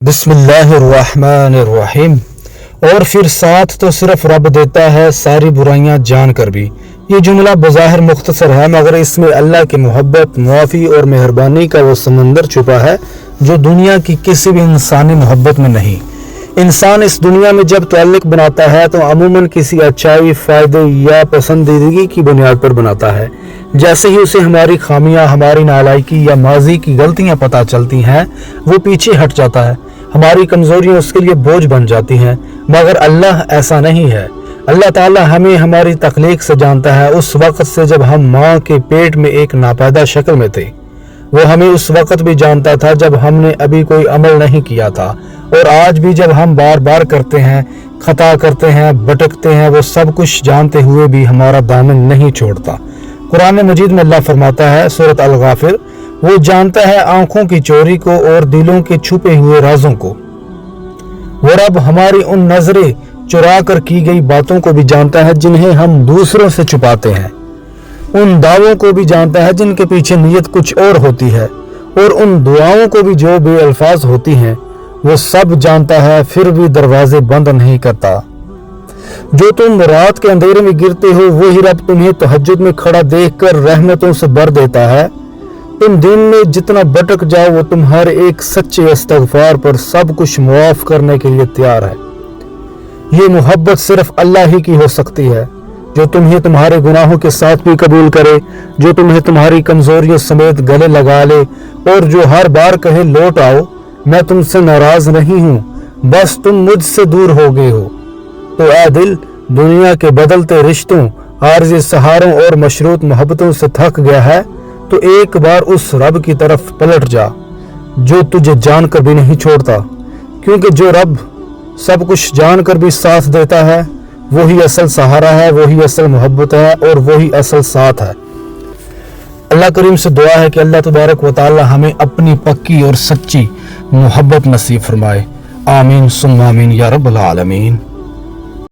بسم اللہ الرحمن الرحیم۔ اور پھر ساتھ تو صرف رب دیتا ہے ساری برائیاں جان کر بھی۔ یہ جملہ بظاہر مختصر ہے، مگر اس میں اللہ کی محبت، معافی اور مہربانی کا وہ سمندر چھپا ہے جو دنیا کی کسی بھی انسانی محبت میں نہیں۔ انسان اس دنیا میں جب تعلق بناتا ہے تو عموماً کسی اچائی، فائدے یا پسندیدگی کی بنیاد پر بناتا ہے۔ جیسے ہی اسے ہماری خامیاں، ہماری نالائکی یا ماضی کی غلطیاں پتہ چلتی ہیں، وہ پیچھے ہٹ جاتا ہے۔ ہماری کمزوریاں اس کے لیے بوجھ بن جاتی ہیں، مگر اللہ ایسا نہیں ہے۔ اللہ تعالیٰ ہمیں ہماری تخلیق سے جانتا ہے، اس وقت سے جب ہم ماں کے پیٹ میں ایک ناپیدا شکل میں تھے۔ وہ ہمیں اس وقت بھی جانتا تھا جب ہم نے ابھی کوئی عمل نہیں کیا تھا، اور آج بھی جب ہم بار بار کرتے ہیں، خطا کرتے ہیں، بھٹکتے ہیں، وہ سب کچھ جانتے ہوئے بھی ہمارا دامن نہیں چھوڑتا۔ قرآن مجید میں اللہ فرماتا ہے، سورۃ الغافر، وہ جانتا ہے آنکھوں کی چوری کو اور دلوں کے چھپے ہوئے رازوں کو۔ وہ رب ہماری ان نظریں چرا کر کی گئی باتوں کو بھی جانتا ہے جنہیں ہم دوسروں سے چھپاتے ہیں، ان دعووں کو بھی جانتا ہے جن کے پیچھے نیت کچھ اور ہوتی ہے، اور ان دعاؤں کو بھی جو بے الفاظ ہوتی ہیں۔ وہ سب جانتا ہے، پھر بھی دروازے بند نہیں کرتا۔ جو تم رات کے اندھیرے میں گرتے ہو، وہی رب تمہیں تہجد میں کھڑا دیکھ کر رحمتوں سے بھر دیتا ہے۔ تم دن میں جتنا بھٹک جاؤ، وہ تمہارے ایک سچے استغفار پر سب کچھ معاف کرنے کے لیے تیار ہے۔ یہ محبت صرف اللہ ہی کی ہو سکتی ہے، جو تمہیں تمہارے گناہوں کے ساتھ بھی قبول کرے، جو تمہیں تمہاری کمزوریوں سمیت گلے لگا لے، اور جو ہر بار کہے لوٹ آؤ، میں تم سے ناراض نہیں ہوں، بس تم مجھ سے دور ہو گئے ہو۔ تو اے دل، دنیا کے بدلتے رشتوں، عارضی سہاروں اور مشروط محبتوں سے تھک گیا ہے تو ایک بار اس رب کی طرف پلٹ جا جو تجھے جان کر بھی نہیں چھوڑتا، کیونکہ جو رب سب کچھ جان کر بھی ساتھ دیتا ہے، وہی اصل سہارا ہے، وہی اصل محبت ہے، اور وہی اصل ساتھ ہے۔ اللہ کریم سے دعا ہے کہ اللہ تبارک و تعالی ہمیں اپنی پکی اور سچی محبت نصیب فرمائے۔ آمین ثم آمین یا رب العالمین۔